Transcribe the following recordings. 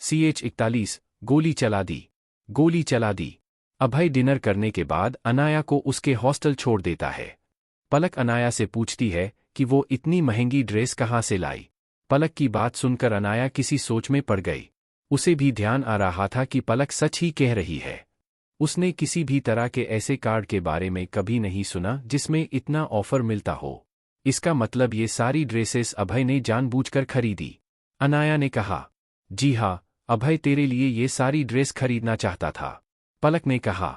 CH41 गोली चला दी। गोली चला दी। अभय डिनर करने के बाद अनाया को उसके हॉस्टल छोड़ देता है। पलक अनाया से पूछती है कि वो इतनी महंगी ड्रेस कहाँ से लाई। पलक की बात सुनकर अनाया किसी सोच में पड़ गई। उसे भी ध्यान आ रहा था कि पलक सच ही कह रही है। उसने किसी भी तरह के ऐसे कार्ड के बारे में कभी नहीं सुना जिसमें इतना ऑफर मिलता हो। इसका मतलब ये सारी ड्रेसेस अभय ने जानबूझकर खरीदी। अनाया ने कहा, जी हाँ, अभय तेरे लिए ये सारी ड्रेस खरीदना चाहता था। पलक ने कहा।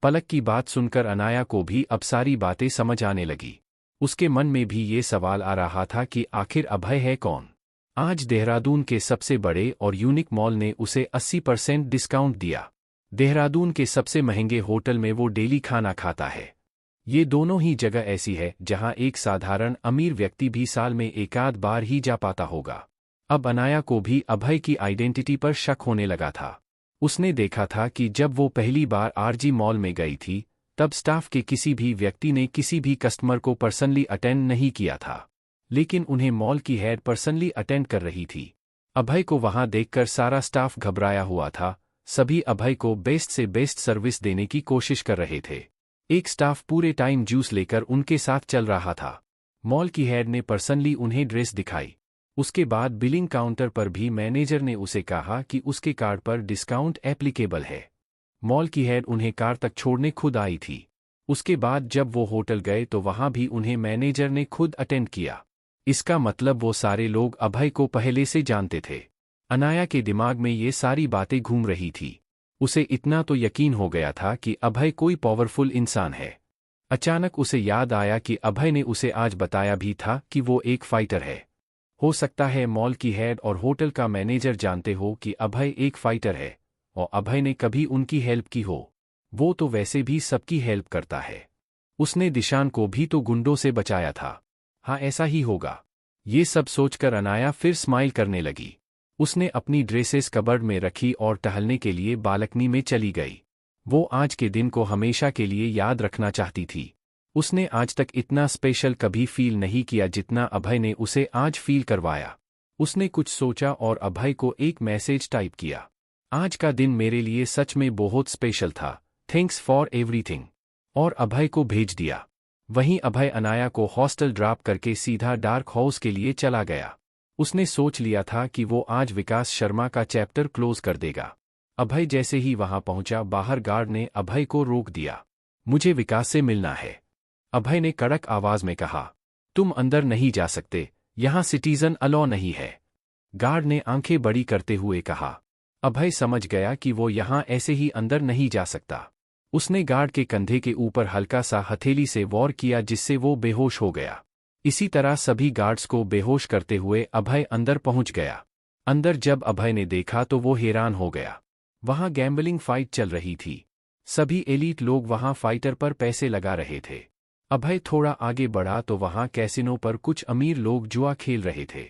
पलक की बात सुनकर अनाया को भी अब सारी बातें समझ आने लगी। उसके मन में भी ये सवाल आ रहा था कि आखिर अभय है कौन। आज देहरादून के सबसे बड़े और यूनिक मॉल ने उसे 80% डिस्काउंट दिया। देहरादून के सबसे महंगे होटल में वो डेली खाना खाता है। ये दोनों ही जगह ऐसी है जहां एक साधारण अमीर व्यक्ति भी साल में एकाध बार ही जा पाता होगा। अब अनाया को भी अभय की आइडेंटिटी पर शक होने लगा था। उसने देखा था कि जब वो पहली बार आरजी मॉल में गई थी, तब स्टाफ के किसी भी व्यक्ति ने किसी भी कस्टमर को पर्सनली अटेंड नहीं किया था, लेकिन उन्हें मॉल की हेड पर्सनली अटेंड कर रही थी। अभय को वहां देखकर सारा स्टाफ घबराया हुआ था। सभी अभय को बेस्ट से बेस्ट सर्विस देने की कोशिश कर रहे थे। एक स्टाफ पूरे टाइम जूस लेकर उनके साथ चल रहा था। मॉल की हेड ने पर्सनली उन्हें ड्रेस दिखाई। उसके बाद बिलिंग काउंटर पर भी मैनेजर ने उसे कहा कि उसके कार्ड पर डिस्काउंट एप्लीकेबल है। मॉल की हेड उन्हें कार तक छोड़ने खुद आई थी। उसके बाद जब वो होटल गए तो वहां भी उन्हें मैनेजर ने खुद अटेंड किया। इसका मतलब वो सारे लोग अभय को पहले से जानते थे। अनाया के दिमाग में ये सारी बातें घूम रही थी। उसे इतना तो यकीन हो गया था कि अभय कोई पावरफुल इंसान है। अचानक उसे याद आया कि अभय ने उसे आज बताया भी था कि वो एक फाइटर है। हो सकता है मॉल की हेड और होटल का मैनेजर जानते हो कि अभय एक फाइटर है और अभय ने कभी उनकी हेल्प की हो। वो तो वैसे भी सबकी हेल्प करता है। उसने दिशान को भी तो गुंडों से बचाया था। हाँ, ऐसा ही होगा। ये सब सोचकर अनाया फिर स्माइल करने लगी। उसने अपनी ड्रेसेस कबर्ड में रखी और टहलने के लिए बालकनी में चली गई। वो आज के दिन को हमेशा के लिए याद रखना चाहती थी। उसने आज तक इतना स्पेशल कभी फील नहीं किया जितना अभय ने उसे आज फील करवाया। उसने कुछ सोचा और अभय को एक मैसेज टाइप किया। आज का दिन मेरे लिए सच में बहुत स्पेशल था। Thanks for everything. और अभय को भेज दिया। वहीं अभय अनाया को हॉस्टल ड्रॉप करके सीधा डार्क हाउस के लिए चला गया। उसने सोच लिया था कि वो आज विकास शर्मा का चैप्टर क्लोज कर देगा। अभय जैसे ही वहां पहुंचा, बाहर गार्ड ने अभय को रोक दिया। मुझे विकास से मिलना है, अभय ने कड़क आवाज में कहा। तुम अंदर नहीं जा सकते, यहां सिटीजन अलाउ नहीं है, गार्ड ने आंखें बड़ी करते हुए कहा। अभय समझ गया कि वो यहां ऐसे ही अंदर नहीं जा सकता। उसने गार्ड के कंधे के ऊपर हल्का सा हथेली से वार किया जिससे वो बेहोश हो गया। इसी तरह सभी गार्ड्स को बेहोश करते हुए अभय अंदर पहुंच गया। अंदर जब अभय ने देखा तो वो हैरान हो गया। वहां गैम्बलिंग फाइट चल रही थी। सभी एलीट लोग वहां फाइटर पर पैसे लगा रहे थे। अभय थोड़ा आगे बढ़ा तो वहां कैसिनो पर कुछ अमीर लोग जुआ खेल रहे थे।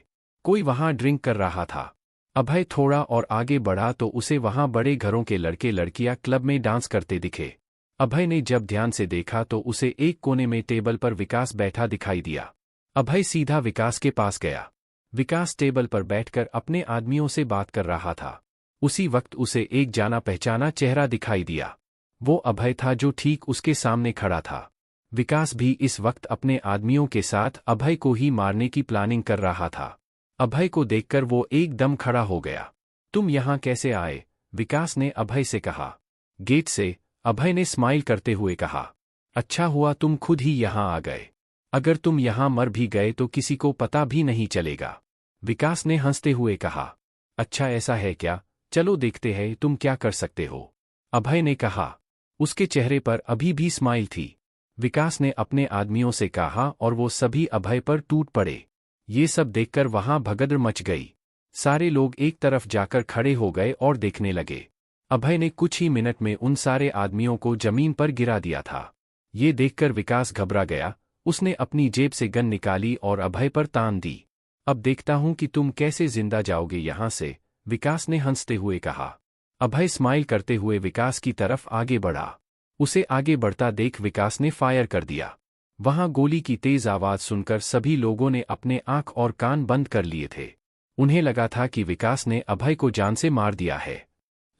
कोई वहां ड्रिंक कर रहा था। अभय थोड़ा और आगे बढ़ा तो उसे वहां बड़े घरों के लड़के लड़कियां क्लब में डांस करते दिखे। अभय ने जब ध्यान से देखा तो उसे एक कोने में टेबल पर विकास बैठा दिखाई दिया। अभय सीधा विकास के पास गया। विकास टेबल पर बैठकर अपने आदमियों से बात कर रहा था। उसी वक्त उसे एक जाना पहचाना चेहरा दिखाई दिया। वो अभय था जो ठीक उसके सामने खड़ा था। विकास भी इस वक्त अपने आदमियों के साथ अभय को ही मारने की प्लानिंग कर रहा था। अभय को देखकर वो एकदम खड़ा हो गया। तुम यहां कैसे आए? विकास ने अभय से कहा। गेट से, अभय ने स्माइल करते हुए कहा। अच्छा हुआ तुम खुद ही यहां आ गए। अगर तुम यहां मर भी गए तो किसी को पता भी नहीं चलेगा, विकास ने हंसते हुए कहा। अच्छा ऐसा है क्या? चलो देखते हैं तुम क्या कर सकते हो, अभय ने कहा। उसके चेहरे पर अभी भी स्माइल थी। विकास ने अपने आदमियों से कहा और वो सभी अभय पर टूट पड़े। ये सब देखकर वहां भगदड़ मच गई। सारे लोग एक तरफ जाकर खड़े हो गए और देखने लगे। अभय ने कुछ ही मिनट में उन सारे आदमियों को जमीन पर गिरा दिया था। ये देखकर विकास घबरा गया। उसने अपनी जेब से गन निकाली और अभय पर तान दी। अब देखता हूं कि तुम कैसे जिंदा जाओगे यहां से, विकास ने हंसते हुए कहा। अभय स्माइल करते हुए विकास की तरफ आगे बढ़ा। उसे आगे बढ़ता देख विकास ने फायर कर दिया। वहां गोली की तेज आवाज सुनकर सभी लोगों ने अपने आंख और कान बंद कर लिए थे। उन्हें लगा था कि विकास ने अभय को जान से मार दिया है,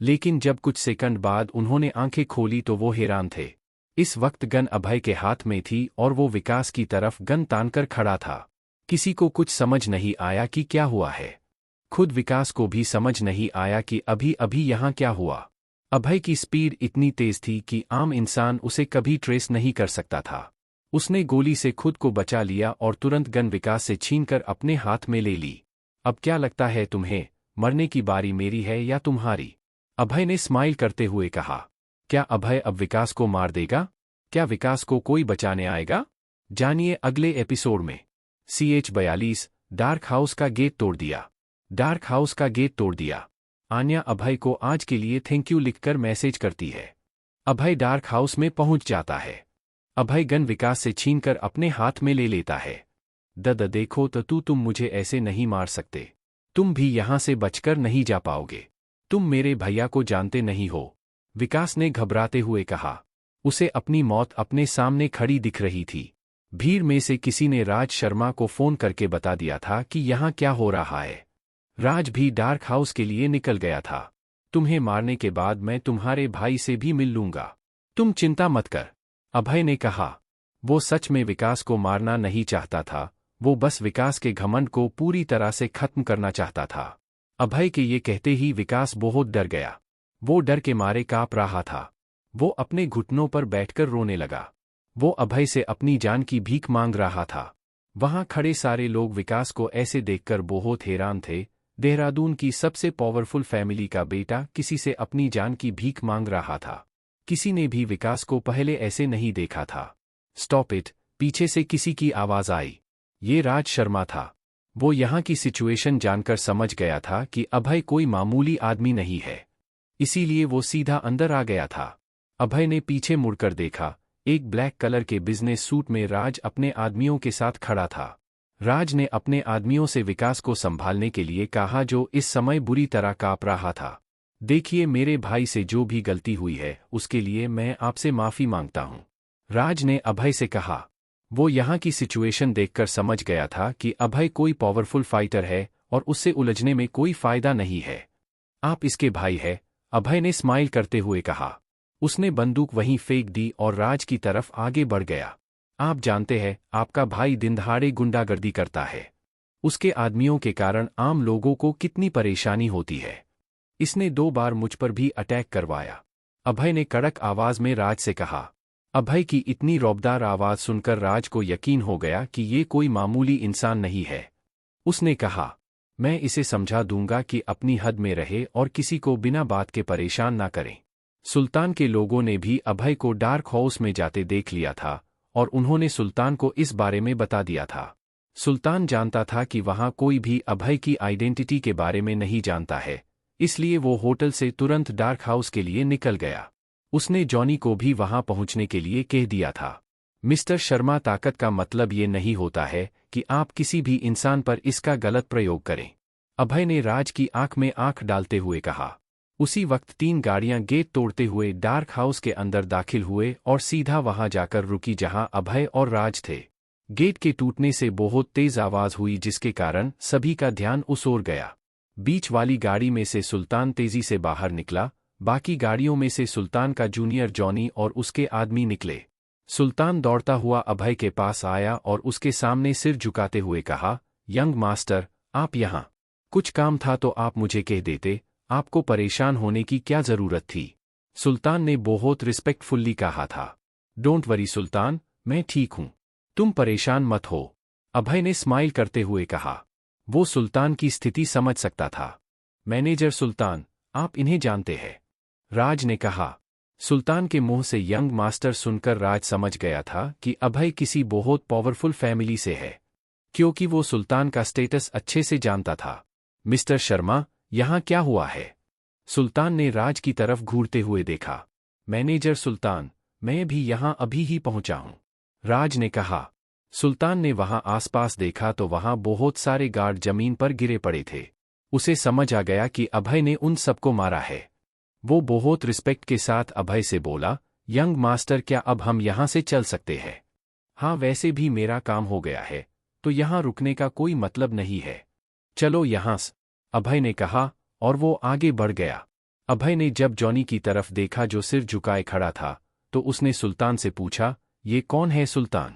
लेकिन जब कुछ सेकंड बाद उन्होंने आंखें खोली तो वो हैरान थे। इस वक्त गन अभय के हाथ में थी और वो विकास की तरफ गन तानकर खड़ा था। किसी को कुछ समझ नहीं आया कि क्या हुआ है। खुद विकास को भी समझ नहीं आया कि अभी अभी यहाँ क्या हुआ। अभय की स्पीड इतनी तेज थी कि आम इंसान उसे कभी ट्रेस नहीं कर सकता था। उसने गोली से खुद को बचा लिया और तुरंत गन विकास से छीनकर अपने हाथ में ले ली। अब क्या लगता है तुम्हें, मरने की बारी मेरी है या तुम्हारी? अभय ने स्माइल करते हुए कहा। क्या अभय अब विकास को मार देगा? क्या विकास को कोई बचाने आएगा? जानिए अगले एपिसोड में। CH42 डार्क हाउस का गेट तोड़ दिया। डार्क हाउस का गेट तोड़ दिया। आन्या अभय को आज के लिए थैंक यू लिखकर मैसेज करती है। अभय डार्क हाउस में पहुंच जाता है। अभय गन विकास से छीनकर अपने हाथ में ले लेता है। दद देखो तो तुम मुझे ऐसे नहीं मार सकते। तुम भी यहां से बचकर नहीं जा पाओगे। तुम मेरे भैया को जानते नहीं हो, विकास ने घबराते हुए कहा। उसे अपनी मौत अपने सामने खड़ी दिख रही थी। भीड़ में से किसी ने राज शर्मा को फोन करके बता दिया था कि यहाँ क्या हो रहा है। राज भी डार्क हाउस के लिए निकल गया था। तुम्हें मारने के बाद मैं तुम्हारे भाई से भी मिल लूंगा, तुम चिंता मत कर, अभय ने कहा। वो सच में विकास को मारना नहीं चाहता था, वो बस विकास के घमंड को पूरी तरह से खत्म करना चाहता था। अभय के ये कहते ही विकास बहुत डर गया। वो डर के मारे कांप रहा था। वो अपने घुटनों पर बैठकर रोने लगा। वो अभय से अपनी जान की भीख मांग रहा था। वहां खड़े सारे लोग विकास को ऐसे देखकर बहुत हैरान थे। देहरादून की सबसे पावरफुल फैमिली का बेटा किसी से अपनी जान की भीख मांग रहा था। किसी ने भी विकास को पहले ऐसे नहीं देखा था। स्टॉप इट, पीछे से किसी की आवाज आई। ये राज शर्मा था। वो यहाँ की सिचुएशन जानकर समझ गया था कि अभय कोई मामूली आदमी नहीं है, इसीलिए वो सीधा अंदर आ गया था। अभय ने पीछे मुड़कर देखा। एक ब्लैक कलर के बिजनेस सूट में राज अपने आदमियों के साथ खड़ा था। राज ने अपने आदमियों से विकास को संभालने के लिए कहा, जो इस समय बुरी तरह कांप रहा था। देखिए, मेरे भाई से जो भी गलती हुई है उसके लिए मैं आपसे माफी मांगता हूं, राज ने अभय से कहा। वो यहाँ की सिचुएशन देखकर समझ गया था कि अभय कोई पावरफुल फाइटर है और उससे उलझने में कोई फायदा नहीं है। आप इसके भाई है, अभय ने स्माइल करते हुए कहा। उसने बंदूक वहीं फेंक दी और राज की तरफ आगे बढ़ गया। आप जानते हैं, आपका भाई दिनदहाड़े गुंडागर्दी करता है। उसके आदमियों के कारण आम लोगों को कितनी परेशानी होती है। इसने 2 बार मुझ पर भी अटैक करवाया, अभय ने कड़क आवाज में राज से कहा। अभय की इतनी रौबदार आवाज सुनकर राज को यकीन हो गया कि ये कोई मामूली इंसान नहीं है। उसने कहा, मैं इसे समझा दूंगा कि अपनी हद में रहे और किसी को बिना बात के परेशान ना करें। सुल्तान के लोगों ने भी अभय को डार्क हाउस में जाते देख लिया था और उन्होंने सुल्तान को इस बारे में बता दिया था। सुल्तान जानता था कि वहां कोई भी अभय की आइडेंटिटी के बारे में नहीं जानता है, इसलिए वो होटल से तुरंत डार्क हाउस के लिए निकल गया। उसने जॉनी को भी वहां पहुंचने के लिए कह दिया था। मिस्टर शर्मा, ताकत का मतलब ये नहीं होता है कि आप किसी भी इंसान पर इसका गलत प्रयोग करें, अभय ने राज की आंख में आंख डालते हुए कहा। उसी वक्त 3 गाड़ियां गेट तोड़ते हुए डार्क हाउस के अंदर दाखिल हुए और सीधा वहां जाकर रुकी जहां अभय और राज थे। गेट के टूटने से बहुत तेज आवाज हुई, जिसके कारण सभी का ध्यान उस ओर गया। बीच वाली गाड़ी में से सुल्तान तेजी से बाहर निकला। बाकी गाड़ियों में से सुल्तान का जूनियर जॉनी और उसके आदमी निकले। सुल्तान दौड़ता हुआ अभय के पास आया और उसके सामने सिर झुकाते हुए कहा, यंग मास्टर, आप यहाँ? कुछ काम था तो आप मुझे कह देते, आपको परेशान होने की क्या जरूरत थी? सुल्तान ने बहुत रिस्पेक्टफुल्ली कहा था। डोंट वरी सुल्तान, मैं ठीक हूँ, तुम परेशान मत हो, अभय ने स्माइल करते हुए कहा। वो सुल्तान की स्थिति समझ सकता था। मैनेजर सुल्तान, आप इन्हें जानते हैं? राज ने कहा। सुल्तान के मुंह से यंग मास्टर सुनकर राज समझ गया था कि अभय किसी बहुत पावरफुल फैमिली से है, क्योंकि वो सुल्तान का स्टेटस अच्छे से जानता था। मिस्टर शर्मा, यहाँ क्या हुआ है? सुल्तान ने राज की तरफ घूरते हुए देखा। मैनेजर सुल्तान, मैं भी यहाँ अभी ही पहुंचा हूँ, राज ने कहा। सुल्तान ने वहां आसपास देखा तो वहां बहुत सारे गार्ड जमीन पर गिरे पड़े थे। उसे समझ आ गया कि अभय ने उन सबको मारा है। वो बहुत रिस्पेक्ट के साथ अभय से बोला, यंग मास्टर, क्या अब हम यहाँ से चल सकते हैं? हाँ, वैसे भी मेरा काम हो गया है, तो यहाँ रुकने का कोई मतलब नहीं है, चलो यहाँ से, अभय ने कहा, और वो आगे बढ़ गया। अभय ने जब जॉनी की तरफ देखा जो सिर झुकाए खड़ा था, तो उसने सुल्तान से पूछा, ये कौन है सुल्तान?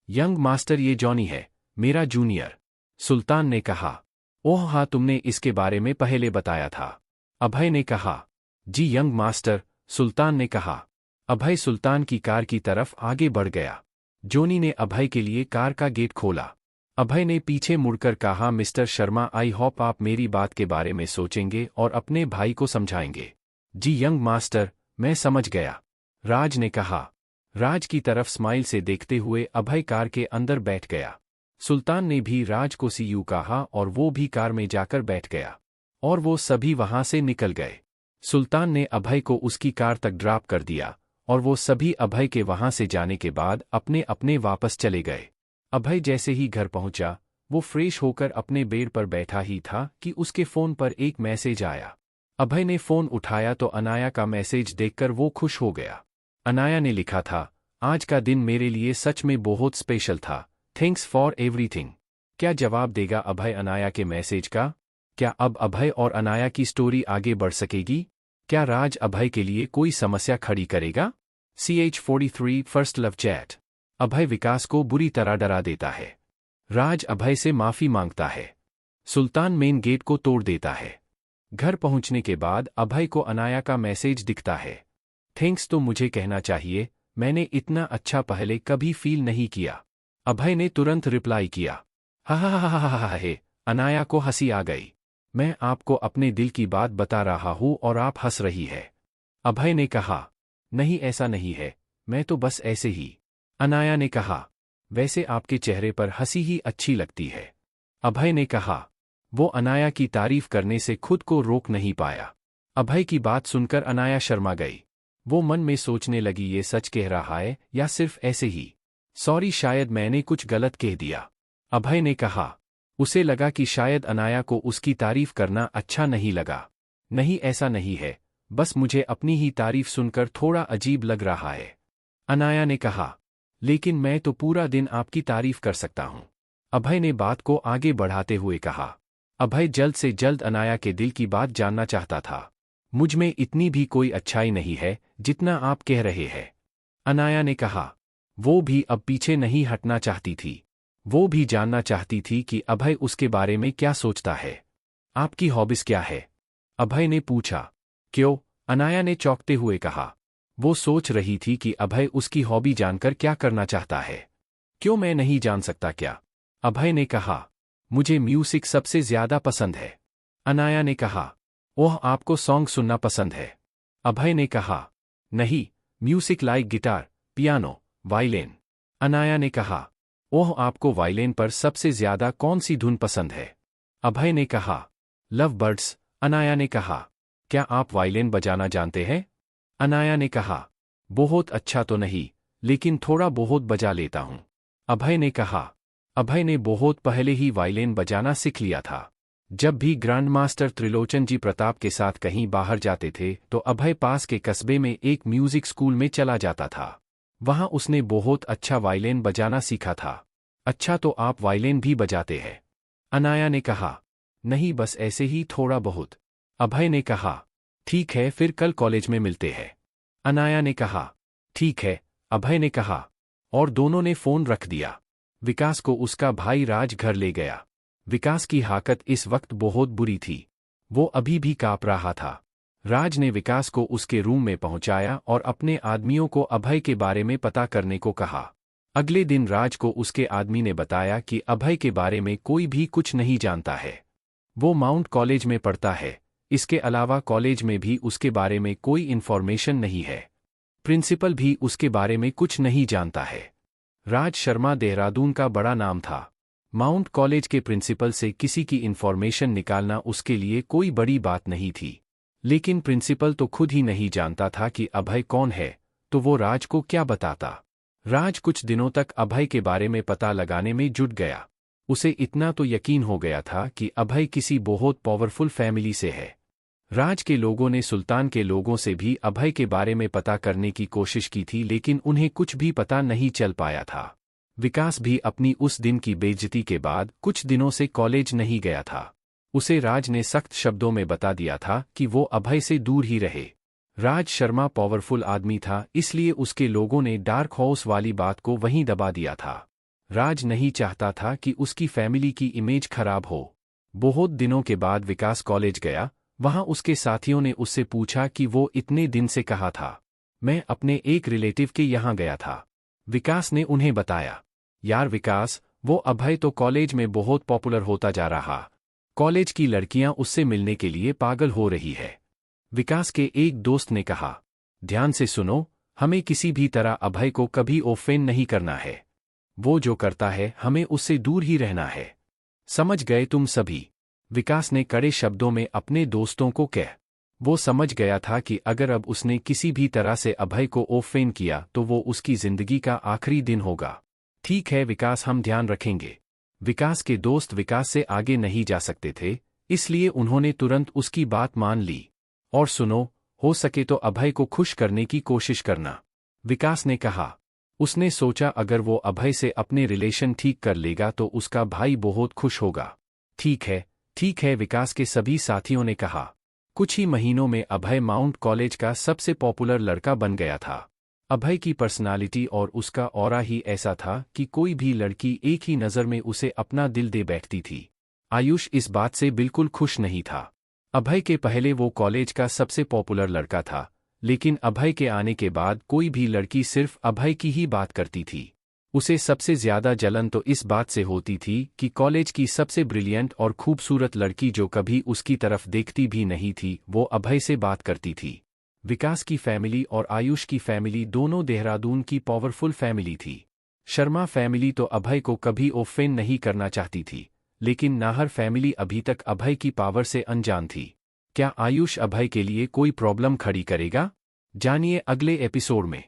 यंग मास्टर, ये जॉनी है, मेरा जूनियर। सुल्तान ने कहा, ओह हाँ, तुमने इसके बारे में पहले बताया था। अभय ने कहा, जी यंग मास्टर, सुल्तान ने कहा। अभय सुल्तान की कार की तरफ आगे बढ़ गया। जॉनी ने अभय के लिए कार का गेट खोला। अभय ने पीछे मुड़कर कहा, मिस्टर शर्मा, आई होप आप मेरी बात के बारे में सोचेंगे और अपने भाई को समझाएंगे। जी यंग मास्टर, मैं समझ गया, राज ने कहा। राज की तरफ स्माइल से देखते हुए अभय कार के अंदर बैठ गया। सुल्तान ने भी राज को सी यू कहा और वो भी कार में जाकर बैठ गया, और वो सभी वहां से निकल गए। सुल्तान ने अभय को उसकी कार तक ड्रॉप कर दिया, और वो सभी अभय के वहां से जाने के बाद अपने अपने वापस चले गए। अभय जैसे ही घर पहुंचा, वो फ्रेश होकर अपने बेड पर बैठा ही था कि उसके फोन पर एक मैसेज आया। अभय ने फोन उठाया तो अनाया का मैसेज देखकर वो खुश हो गया। अनाया ने लिखा था, आज का दिन मेरे लिए सच में बहुत स्पेशल था, थैंक्स फॉर एवरीथिंग। क्या जवाब देगा अभय अनाया के मैसेज का? क्या अब अभय और अनाया की स्टोरी आगे बढ़ सकेगी? क्या राज अभय के लिए कोई समस्या खड़ी करेगा? CH43 first love chat. Abhay Vikas को बुरी तरह डरा देता है। राज अभय से माफी मांगता है। सुल्तान मेन गेट को तोड़ देता है। घर पहुंचने के बाद अभय को अनाया का मैसेज दिखता है, थैंक्स तो मुझे कहना चाहिए, मैंने इतना अच्छा पहले कभी फील नहीं किया। अभय ने तुरंत रिप्लाई किया, हा हा हा हा हा हा। अनाया को हंसी आ गई। मैं आपको अपने दिल की बात बता रहा हूं और आप हंस रही है। अभय ने कहा, नहीं ऐसा नहीं है, मैं तो बस ऐसे ही। अनाया ने कहा, वैसे आपके चेहरे पर हंसी ही अच्छी लगती है। अभय ने कहा। वो अनाया की तारीफ करने से खुद को रोक नहीं पाया। अभय की बात सुनकर अनाया शर्मा गई। वो मन में सोचने लगी, ये सच कह रहा है या सिर्फ ऐसे ही। सॉरी, शायद मैंने कुछ गलत कह दिया। अभय ने कहा। उसे लगा कि शायद अनाया को उसकी तारीफ करना अच्छा नहीं लगा। नहीं, ऐसा नहीं है, बस मुझे अपनी ही तारीफ सुनकर थोड़ा अजीब लग रहा है। अनाया ने कहा, लेकिन मैं तो पूरा दिन आपकी तारीफ कर सकता हूं। अभय ने बात को आगे बढ़ाते हुए कहा। अभय जल्द से जल्द अनाया के दिल की बात जानना चाहता था। मुझ में इतनी भी कोई अच्छाई नहीं है जितना आप कह रहे हैं। अनाया ने कहा। वो भी अब पीछे नहीं हटना चाहती थी। वो भी जानना चाहती थी कि अभय उसके बारे में क्या सोचता है। आपकी हॉबीज क्या है? अभय ने पूछा। क्यों? अनाया ने चौंकते हुए कहा। वो सोच रही थी कि अभय उसकी हॉबी जानकर क्या करना चाहता है। क्यों, मैं नहीं जान सकता क्या? अभय ने कहा। मुझे म्यूजिक सबसे ज्यादा पसंद है। अनाया ने कहा। ओह, आपको सॉन्ग सुनना पसंद है? अभय ने कहा। नहीं, music like guitar, piano, violin. Anaya ने कहा। ओह, आपको वायलिन पर सबसे ज्यादा कौन सी धुन पसंद है? अभय ने कहा। Love birds. अनाया ने कहा। क्या आप वायलिन बजाना जानते हैं? अनाया ने कहा। बहुत अच्छा तो नहीं, लेकिन थोड़ा बहुत बजा लेता हूं। अभय ने कहा। अभय ने बहुत पहले ही वायलिन बजाना सीख लिया था। जब भी ग्रैंड मास्टर त्रिलोचन जी प्रताप के साथ कहीं बाहर जाते थे तो अभय पास के कस्बे में एक म्यूजिक स्कूल में चला जाता था। वहां उसने बहुत अच्छा वायलिन बजाना सीखा था। अच्छा, तो आप वायलिन भी बजाते हैं? अनाया ने कहा। नहीं, बस ऐसे ही थोड़ा बहुत। अभय ने कहा। ठीक है, फिर कल कॉलेज में मिलते हैं। अनाया ने कहा। ठीक है, अभय ने कहा, और दोनों ने फोन रख दिया। विकास को उसका भाई राज घर ले गया। विकास की हालत इस वक्त बहुत बुरी थी। वो अभी भी कांप रहा था। राज ने विकास को उसके रूम में पहुंचाया और अपने आदमियों को अभय के बारे में पता करने को कहा। अगले दिन राज को उसके आदमी ने बताया कि अभय के बारे में कोई भी कुछ नहीं जानता है। वो माउंट कॉलेज में पढ़ता है, इसके अलावा कॉलेज में भी उसके बारे में कोई इन्फॉर्मेशन नहीं है। प्रिंसिपल भी उसके बारे में कुछ नहीं जानता है। राज शर्मा देहरादून का बड़ा नाम था। माउंट कॉलेज के प्रिंसिपल से किसी की इन्फॉर्मेशन निकालना उसके लिए कोई बड़ी बात नहीं थी। लेकिन प्रिंसिपल तो खुद ही नहीं जानता था कि अभय कौन है, तो वो राज को क्या बताता। राज कुछ दिनों तक अभय के बारे में पता लगाने में जुट गया। उसे इतना तो यकीन हो गया था कि अभय किसी बहुत पावरफुल फैमिली से है। राज के लोगों ने सुल्तान के लोगों से भी अभय के बारे में पता करने की कोशिश की थी, लेकिन उन्हें कुछ भी पता नहीं चल पाया था। विकास भी अपनी उस दिन की बेइज्जती के बाद कुछ दिनों से कॉलेज नहीं गया था। उसे राज ने सख्त शब्दों में बता दिया था कि वो अभय से दूर ही रहे। राज शर्मा पावरफुल आदमी था, इसलिए उसके लोगों ने डार्क हॉर्स वाली बात को वहीं दबा दिया था। राज नहीं चाहता था कि उसकी फैमिली की इमेज खराब हो। बहुत दिनों के बाद विकास कॉलेज गया। वहां उसके साथियों ने उससे पूछा कि वो इतने दिन से कहाँ था। मैं अपने एक रिलेटिव के यहाँ गया था, विकास ने उन्हें बताया। यार विकास, वो अभय तो कॉलेज में बहुत पॉपुलर होता जा रहा। कॉलेज की लड़कियां उससे मिलने के लिए पागल हो रही है, विकास के एक दोस्त ने कहा। ध्यान से सुनो, हमें किसी भी तरह अभय को कभी ऑफेंड नहीं करना है। वो जो करता है हमें उससे दूर ही रहना है। समझ गए तुम सभी? विकास ने कड़े शब्दों में अपने दोस्तों को कह। वो समझ गया था कि अगर अब उसने किसी भी तरह से अभय को ऑफेंड किया तो वो उसकी जिंदगी का आखिरी दिन होगा। ठीक है विकास, हम ध्यान रखेंगे। विकास के दोस्त विकास से आगे नहीं जा सकते थे, इसलिए उन्होंने तुरंत उसकी बात मान ली। और सुनो, हो सके तो अभय को खुश करने की कोशिश करना, विकास ने कहा। उसने सोचा अगर वो अभय से अपने रिलेशन ठीक कर लेगा तो उसका भाई बहुत खुश होगा। ठीक है, विकास के सभी साथियों ने कहा। कुछ ही महीनों में अभय माउंट कॉलेज का सबसे पॉपुलर लड़का बन गया था। अभय की पर्सनालिटी और उसका ऑरा ही ऐसा था कि कोई भी लड़की एक ही नज़र में उसे अपना दिल दे बैठती थी। आयुष इस बात से बिल्कुल खुश नहीं था। अभय के पहले वो कॉलेज का सबसे पॉपुलर लड़का था, लेकिन अभय के आने के बाद कोई भी लड़की सिर्फ अभय की ही बात करती थी। उसे सबसे ज्यादा जलन तो इस बात से होती थी कि कॉलेज की सबसे ब्रिलियंट और खूबसूरत लड़की जो कभी उसकी तरफ देखती भी नहीं थी, वो अभय से बात करती थी। विकास की फैमिली और आयुष की फैमिली दोनों देहरादून की पावरफुल फैमिली थी। शर्मा फैमिली तो अभय को कभी ऑफेंड नहीं करना चाहती थी, लेकिन नाहर फैमिली अभी तक अभय की पावर से अनजान थी। क्या आयुष अभय के लिए कोई प्रॉब्लम खड़ी करेगा? जानिए अगले एपिसोड में।